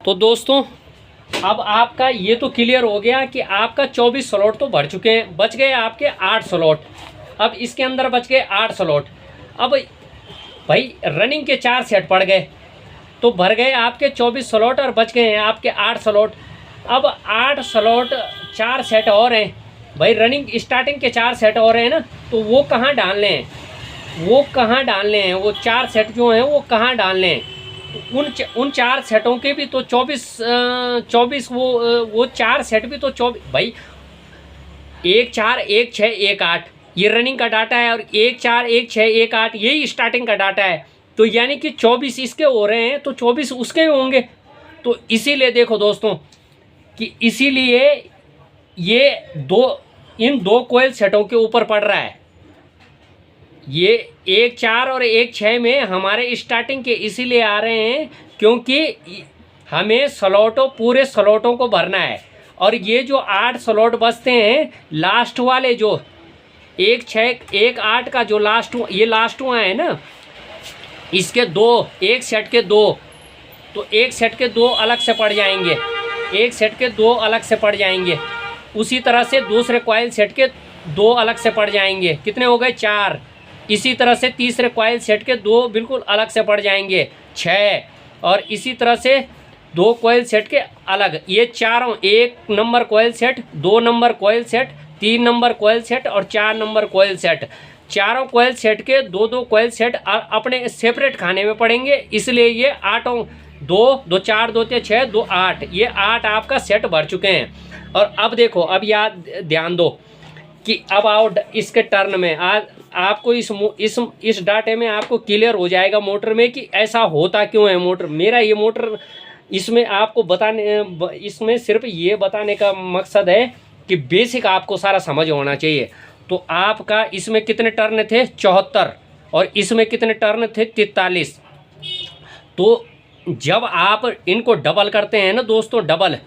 तो दोस्तों अब आपका ये तो क्लियर हो गया कि आपका 24 स्लॉट तो भर चुके हैं, बच गए आपके 8 स्लॉट। अब इसके अंदर बच गए 8 स्लॉट। अब भाई रनिंग के 4 सेट पड़ गए तो भर गए आपके 24 स्लॉट और बच गए हैं आपके 8 स्लॉट। अब 8 स्लॉट 4 सेट और हैं भाई, रनिंग स्टार्टिंग के 4 सेट और हैं ना, तो वो कहाँ डालने हैं, वो 4 सेट जो हैं वो कहाँ डालने हैं। उन 4 सेटों के भी तो 24 वो 4 सेट भी तो 24 भाई, 1 4 1 6 1 8 ये रनिंग का डाटा है और 1 4 1 6 1 8 यही स्टार्टिंग का डाटा है। तो यानी कि 24 इसके हो रहे हैं तो 24 उसके होंगे। तो इसीलिए देखो दोस्तों कि इसीलिए ये इन दो कोयल सेटों के ऊपर पड़ रहा है। ये 1 4 और 1 6 में हमारे स्टार्टिंग के इसीलिए आ रहे हैं क्योंकि हमें पूरे स्लॉटों को भरना है। और ये जो 8 स्लॉट बचते हैं लास्ट वाले, जो 1 6 1 8 का जो ये लास्ट हुआ है ना, इसके एक सेट के 2, तो एक सेट के 2 अलग से पड़ जाएंगे, एक सेट के 2 अलग से पड़ जाएंगे। उसी तरह से दूसरे कॉइल सेट के 2 अलग से पड़ जाएंगे, कितने हो गए 4। इसी तरह से तीसरे कॉइल सेट के 2 बिल्कुल अलग से पड़ जाएंगे 6। और इसी तरह से 2 कॉइल सेट के अलग, ये चारों 1 number coil set, 2 number coil set, 3 number coil set और 4 नंबर कॉइल सेट, चारों कॉइल सेट के 2 कॉइल सेट अपने सेपरेट खाने में पड़ेंगे। इसलिए ये 8 2 4 2 6 2 8 ये 8 आपका सेट भर चुके हैं। और अब देखो, अब याद ध्यान दो कि अब आओ इसके टर्न में। आज आपको इस डाटे में आपको क्लियर हो जाएगा मोटर में कि ऐसा होता क्यों है। मोटर मेरा ये मोटर इसमें आपको इसमें सिर्फ ये बताने का मकसद है कि बेसिक आपको सारा समझ होना चाहिए। तो आपका इसमें कितने टर्न थे 74 और इसमें कितने टर्न थे 43। तो जब आप इनको डबल करते हैं ना दोस्तों, डबल,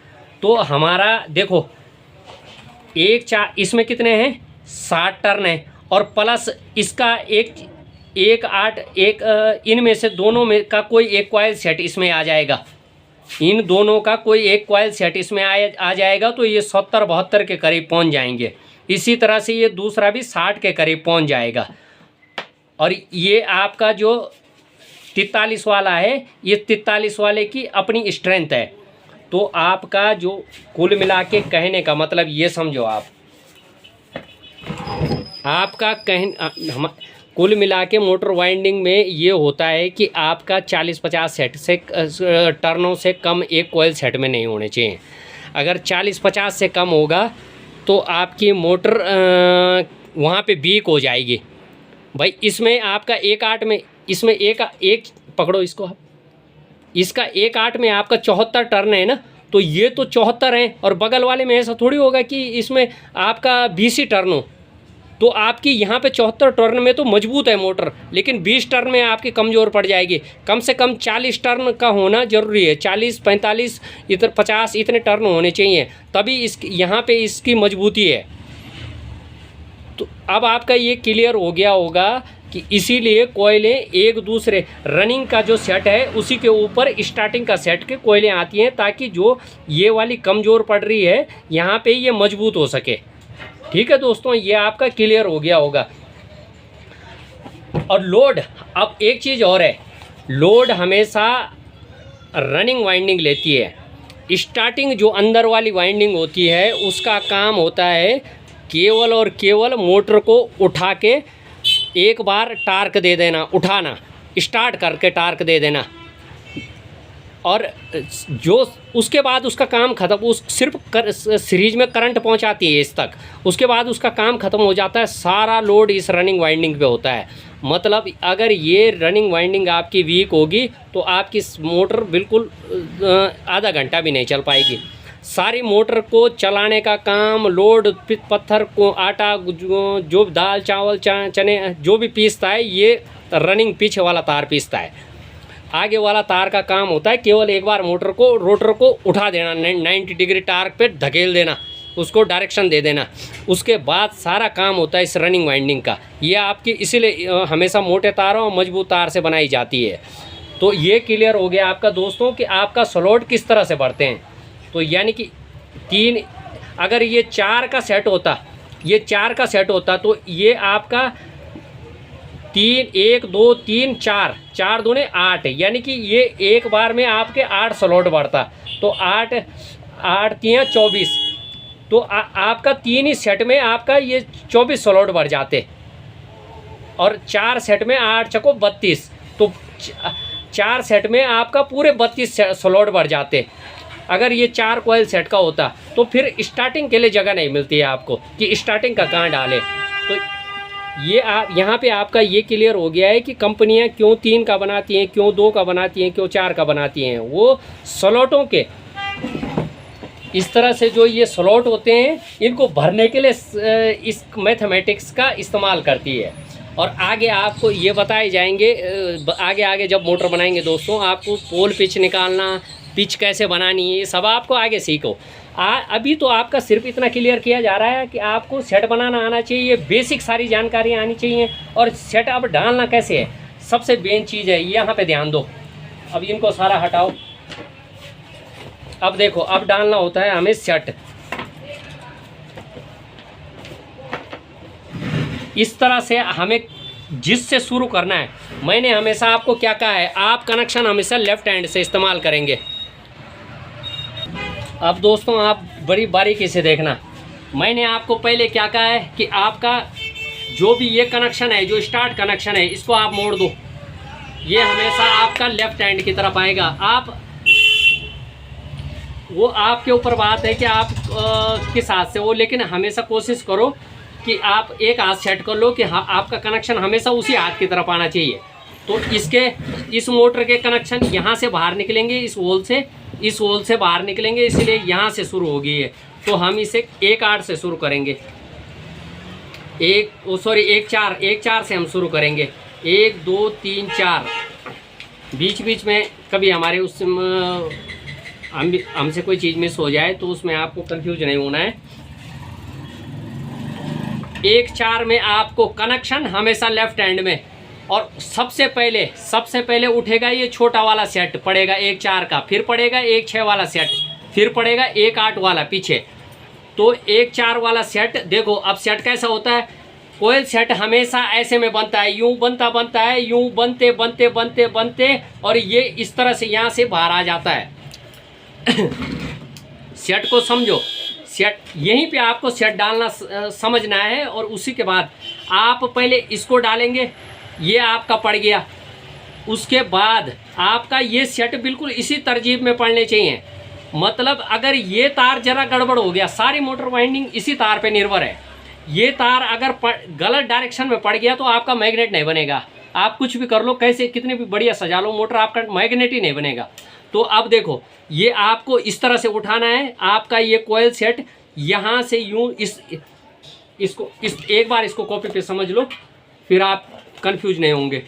तो हमारा देखो 1 4 इसमें कितने हैं 60 टर्न है और प्लस इसका 1 8 1 इनमें से दोनों में का कोई एक कॉइल सेट इसमें आ जाएगा, इन दोनों का कोई एक कॉइल सेट इसमें आ जाएगा। तो ये 70 72 के करीब पहुंच जाएंगे। इसी तरह से ये दूसरा भी 60 के करीब पहुंच जाएगा। और ये आपका जो 43 वाला है, ये 43 वाले की अपनी स्ट्रेंथ है। तो आपका जो कुल मिला के कहने का मतलब ये समझो, आपका कुल मिला के मोटर वाइंडिंग में ये होता है कि आपका 40-50 सेट से टर्नों से कम एक कोयल सेट में नहीं होने चाहिए। अगर 40-50 से कम होगा तो आपकी मोटर वहाँ पे वीक हो जाएगी भाई। इसमें आपका 1 8 में, इसमें एक पकड़ो इसको आप, इसका 1 8 में आपका 74 टर्न है ना, तो ये तो 74 हैं। और बगल वाले में ऐसा थोड़ी होगा कि इसमें आपका 20 ही टर्न हो। तो आपकी यहाँ पे 74 टर्न में तो मजबूत है मोटर, लेकिन 20 टर्न में आपकी कमज़ोर पड़ जाएगी। कम से कम 40 टर्न का होना ज़रूरी है, 40 45 इधर 50 इतने टर्न होने चाहिए, तभी यहाँ पे इसकी मजबूती है। तो अब आपका ये क्लियर हो गया होगा कि इसीलिए कोयलें एक दूसरे रनिंग का जो सेट है उसी के ऊपर स्टार्टिंग का सेट के कोयलें आती हैं, ताकि जो ये वाली कमज़ोर पड़ रही है यहाँ पे ये मजबूत हो सके। ठीक है दोस्तों, ये आपका क्लियर हो गया होगा। और लोड, अब एक चीज़ और है, लोड हमेशा रनिंग वाइंडिंग लेती है। स्टार्टिंग जो अंदर वाली वाइंडिंग होती है उसका काम होता है केवल और केवल मोटर को उठा के एक बार टार्क दे देना, उठाना, स्टार्ट करके टार्क दे देना, और जो उसके बाद उसका काम ख़त्म। उस सिर्फ सीरीज में करंट पहुंचाती है इस तक, उसके बाद उसका काम ख़त्म हो जाता है। सारा लोड इस रनिंग वाइंडिंग पे होता है। मतलब अगर ये रनिंग वाइंडिंग आपकी वीक होगी तो आपकी मोटर बिल्कुल आधा घंटा भी नहीं चल पाएगी। सारी मोटर को चलाने का काम लोड पत्थर को, आटा, जो दाल चावल चने जो भी पीसता है, ये रनिंग पीछे वाला तार पीसता है। आगे वाला तार का काम होता है केवल एक बार मोटर को, रोटर को उठा देना, 90 डिग्री टार्क पे धकेल देना, उसको डायरेक्शन दे देना। उसके बाद सारा काम होता है इस रनिंग वाइंडिंग का। ये आपकी इसीलिए हमेशा मोटे तारों और मजबूत तार से बनाई जाती है। तो ये क्लियर हो गया आपका दोस्तों कि आपका स्लॉट किस तरह से भरते हैं। तो यानी कि 3, अगर ये 4 का सेट होता, ये 4 का सेट होता तो ये आपका 3 1 2 3 4 4 दूने 8, यानी कि ये एक बार में आपके 8 स्लॉट बढ़ता। तो 8 8 3 24, तो आपका 3 ही सेट में आपका ये 24 स्लॉट बढ़ जाते, और 4 सेट में 8 चको 32, तो 4 सेट में आपका पूरे 32 स्लॉट बढ़ जाते। अगर ये 4 कॉइल सेट का होता तो फिर स्टार्टिंग के लिए जगह नहीं मिलती है आपको कि स्टार्टिंग का कहाँ डालें। तो ये आप यहाँ पे आपका ये क्लियर हो गया है कि कंपनियाँ क्यों 3 का बनाती हैं, क्यों 2 का बनाती हैं, क्यों 4 का बनाती हैं। वो स्लॉटों के इस तरह से जो ये स्लॉट होते हैं इनको भरने के लिए इस मैथमेटिक्स का इस्तेमाल करती है। और आगे आपको ये बताए जाएंगे, आगे आगे जब मोटर बनाएंगे दोस्तों, आपको पोल पिच निकालना, पिच कैसे बनानी है, ये सब आपको आगे सीखो। अभी तो आपका सिर्फ इतना क्लियर किया जा रहा है कि आपको सेट बनाना आना चाहिए, बेसिक सारी जानकारी आनी चाहिए, और सेट अब डालना कैसे है सबसे मेन चीज़ है। यहाँ पे ध्यान दो, अब इनको सारा हटाओ। अब देखो, अब डालना होता है हमें सेट। इस तरह से हमें जिससे शुरू करना है, मैंने हमेशा आपको क्या कहा है, आप कनेक्शन हमेशा लेफ्ट हैंड से इस्तेमाल करेंगे। अब दोस्तों आप बड़ी बारीकी से देखना, मैंने आपको पहले क्या कहा है कि आपका जो भी ये कनेक्शन है, जो स्टार्ट कनेक्शन है, इसको आप मोड़ दो, ये हमेशा आपका लेफ्ट हैंड की तरफ आएगा। आप वो आपके ऊपर बात है कि आप किस हाथ से हो, लेकिन हमेशा कोशिश करो कि आप एक हाथ सेट कर लो कि हाँ आपका कनेक्शन हमेशा उसी हाथ की तरफ आना चाहिए। तो इस मोटर के कनेक्शन यहाँ से बाहर निकलेंगे, इस होल से बाहर निकलेंगे, इसलिए यहाँ से शुरू होगी ये। तो हम इसे 1 8 से शुरू करेंगे, 1 4 से हम शुरू करेंगे, 1 2 3 4। बीच बीच में कभी हमारे हमसे कोई चीज़ मिस हो जाए तो उसमें आपको कंफ्यूज नहीं होना है। 1 4 में आपको कनेक्शन हमेशा लेफ्ट हैंड में, और सबसे पहले उठेगा ये छोटा वाला सेट, पड़ेगा 1 4 का, फिर पड़ेगा 1 6 वाला सेट, फिर पड़ेगा 1 8 वाला पीछे। तो 1 4 वाला सेट देखो, अब सेट कैसा होता है, कोयल सेट हमेशा ऐसे में बनता है, यूं बनता है, यूं बनते और ये इस तरह से यहाँ से बाहर आ जाता है। सेट को समझो, सेट यहीं पे आपको सेट डालना समझना है, और उसी के बाद आप पहले इसको डालेंगे, ये आपका पड़ गया। उसके बाद आपका ये सेट बिल्कुल इसी तरजीब में पड़ने चाहिए। मतलब अगर ये तार जरा गड़बड़ हो गया, सारी मोटर वाइंडिंग इसी तार पे निर्भर है, ये तार अगर गलत डायरेक्शन में पड़ गया तो आपका मैग्नेट नहीं बनेगा। आप कुछ भी कर लो, कैसे कितनी भी बढ़िया सजा लो मोटर, आपका मैग्नेट ही नहीं बनेगा। तो अब देखो, ये आपको इस तरह से उठाना है। आपका ये कोयल सेट यहाँ से यूँ इसको एक बार इसको कॉपी पे समझ लो, फिर आप कंफ्यूज नहीं होंगे।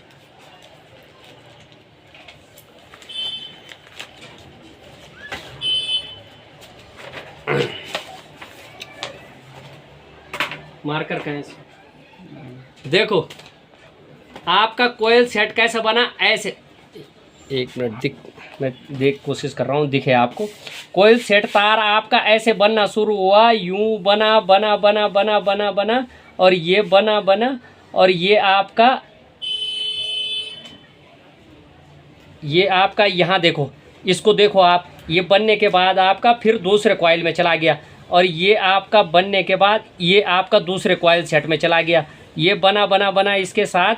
मार्कर कहें, देखो आपका कोयल सेट कैसा बना, ऐसे 1 मिनट मैं कोशिश कर रहा हूँ दिखे आपको। कोयल सेट तार आपका ऐसे बनना शुरू हुआ, यूं बना और ये बना और ये आपका यहाँ देखो, इसको देखो आप, ये बनने के बाद आपका फिर दूसरे कॉइल में चला गया, और ये आपका बनने के बाद ये आपका दूसरे कॉइल सेट में चला गया, ये बना इसके साथ,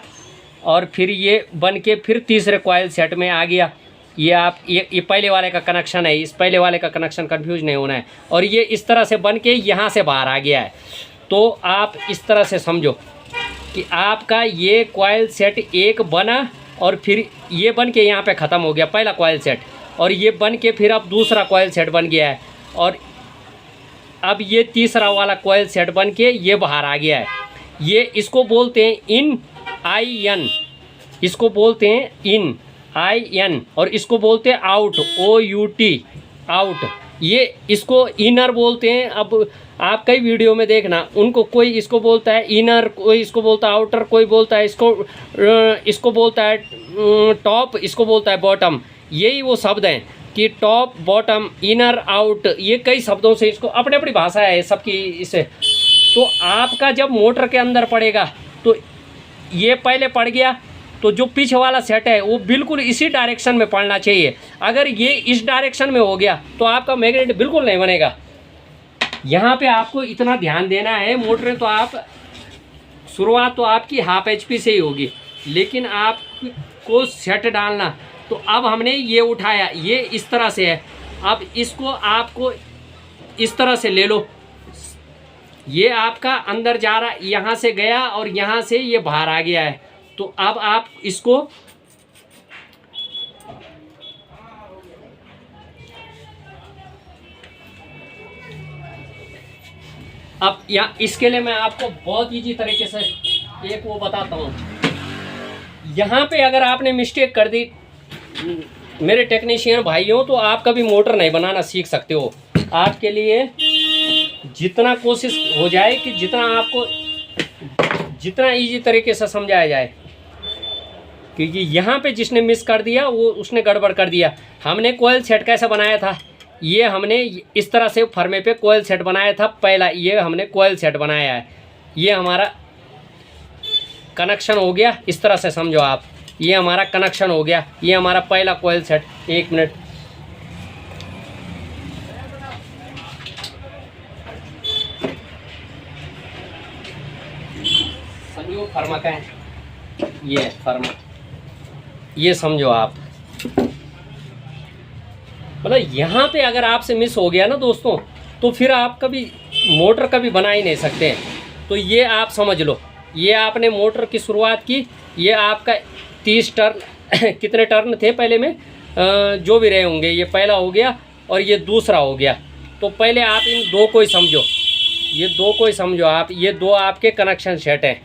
और फिर ये बन के फिर तीसरे कॉइल सेट में आ गया। ये पहले वाले का कनेक्शन है, इस पहले वाले का कनेक्शन कंफ्यूज नहीं होना है। और ये इस तरह से बन के यहाँ से बाहर आ गया है। तो आप इस तरह से समझो कि आपका ये कॉइल सेट एक बना, और फिर ये बन के यहाँ पे ख़त्म हो गया पहला कॉइल सेट, और ये बन के फिर अब दूसरा कॉइल सेट बन गया है, और अब ये तीसरा वाला कॉइल सेट बन के ये बाहर आ गया है। ये इसको बोलते हैं इन IN, इसको बोलते हैं इन IN, और इसको बोलते हैं आउट OUT आउट। ये इसको इनर बोलते हैं। अब आप कई वीडियो में देखना, उनको कोई इसको बोलता है इनर, कोई इसको बोलता है आउटर, कोई बोलता है इसको बोलता है टॉप, इसको बोलता है बॉटम। यही वो शब्द हैं कि टॉप, बॉटम, इनर, आउट, ये कई शब्दों से इसको अपनी अपनी भाषा है सबकी इसे। तो आपका जब मोटर के अंदर पड़ेगा तो ये पहले पड़ गया, तो जो पीछे वाला सेट है वो बिल्कुल इसी डायरेक्शन में पड़ना चाहिए। अगर ये इस डायरेक्शन में हो गया तो आपका मैग्नेट बिल्कुल नहीं बनेगा। यहाँ पे आपको इतना ध्यान देना है, मोटरें तो आप शुरुआत तो आपकी हाफ HP से ही होगी, लेकिन आपको सेट डालना, तो अब हमने ये उठाया, ये इस तरह से है, अब इसको आपको इस तरह से ले लो, ये आपका अंदर जा रहा, यहाँ से गया और यहाँ से ये बाहर आ गया है। तो अब आप इसको अब यहाँ इसके लिए मैं आपको बहुत इजी तरीके से एक वो बताता हूँ। यहाँ पे अगर आपने मिस्टेक कर दी मेरे टेक्नीशियन भाइयों, तो आप कभी मोटर नहीं बनाना सीख सकते हो। आपके लिए जितना कोशिश हो जाए कि जितना इजी तरीके से समझाया जाए, क्योंकि यहाँ पे जिसने मिस कर दिया वो उसने गड़बड़ कर दिया। हमने कोयल सेट कैसे बनाया था, ये हमने इस तरह से फर्मे पे कोयल सेट बनाया था पहला, ये हमने कोयल सेट बनाया है। ये हमारा कनेक्शन हो गया, इस तरह से समझो आप, ये हमारा कनेक्शन हो गया, ये हमारा पहला कोयल सेट। एक मिनट, समझो फर्मा का है, ये फर्मा, ये समझो आप। मतलब यहाँ पे अगर आपसे मिस हो गया ना दोस्तों, तो फिर आप कभी मोटर कभी बना ही नहीं सकते। तो ये आप समझ लो, ये आपने मोटर की शुरुआत की, ये आपका 30 टर्न कितने टर्न थे पहले में, जो भी रहे होंगे, ये पहला हो गया और ये दूसरा हो गया। तो पहले आप इन दो को ही समझो, ये दो को ही समझो आप, ये दो आपके कनेक्शन सेट हैं,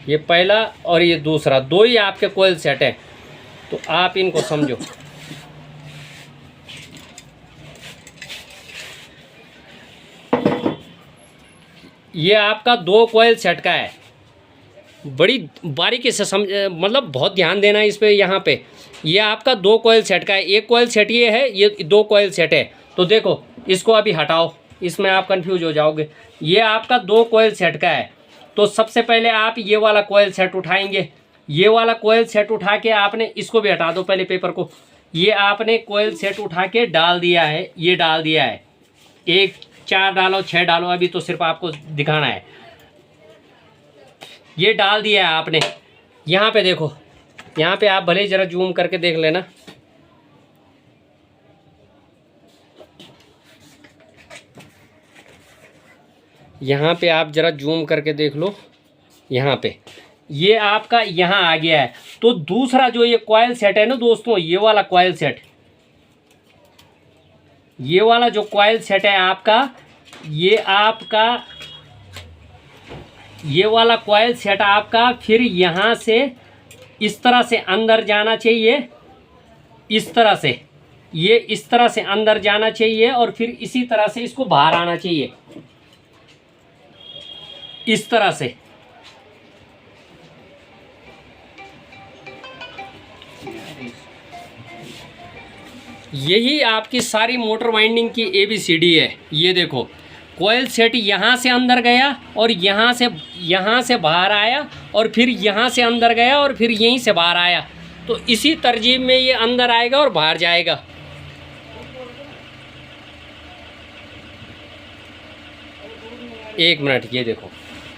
ये पहला और ये दूसरा, दो ही आपके कोयल सेट हैं। तो आप इनको समझो। ये आपका 2 कोयल सेट का है, बड़ी बारीकी से समझ, मतलब बहुत ध्यान देना इस पे। यहाँ पे ये आपका 2 कोयल सेट का है, एक कोयल सेट ये है, ये 2 कोयल सेट है। तो देखो इसको अभी हटाओ, इसमें आप कंफ्यूज हो जाओगे। ये आपका 2 कोयल सेट का है, तो सबसे पहले आप ये वाला कोयल सेट उठाएंगे, ये वाला कोयल सेट उठा के आपने इसको भी हटा दो पहले पेपर को। ये आपने कोयल सेट उठा के डाल दिया है, ये डाल दिया है, 1 4 डालो 6 डालो, अभी तो सिर्फ आपको दिखाना है। ये डाल दिया है आपने, यहाँ पे देखो, यहाँ पे आप भले ज़रा जूम करके देख लेना, यहाँ पे आप ज़रा जूम करके देख लो, यहाँ पे ये आपका यहाँ आ गया है। तो दूसरा जो ये कॉइल सेट है ना दोस्तों, ये वाला कॉइल सेट, ये वाला जो कॉइल सेट है आपका, ये आपका ये वाला कॉइल सेट आपका फिर यहाँ से इस तरह से अंदर जाना चाहिए, इस तरह से, ये इस तरह से अंदर जाना चाहिए और फिर इसी तरह से इसको बाहर आना चाहिए, इस तरह से। यही आपकी सारी मोटर वाइंडिंग की ABCD है। ये देखो, कोयल सेट यहाँ से अंदर गया और यहाँ से बाहर आया और फिर यहाँ से अंदर गया और फिर यहीं से बाहर आया। तो इसी तरजीब में ये अंदर आएगा और बाहर जाएगा। एक मिनट, ये देखो,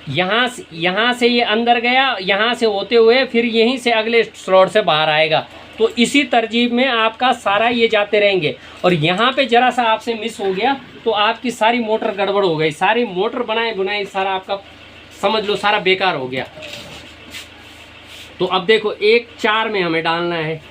यहाँ से ये अंदर गया, यहाँ से होते हुए फिर यहीं से अगले स्लॉट से बाहर आएगा। तो इसी तरजीब में आपका सारा ये जाते रहेंगे। और यहाँ पे ज़रा सा आपसे मिस हो गया तो आपकी सारी मोटर गड़बड़ हो गई, सारी मोटर बनाई बुनाई सारा आपका समझ लो सारा बेकार हो गया। तो अब देखो 1 4 में हमें डालना है,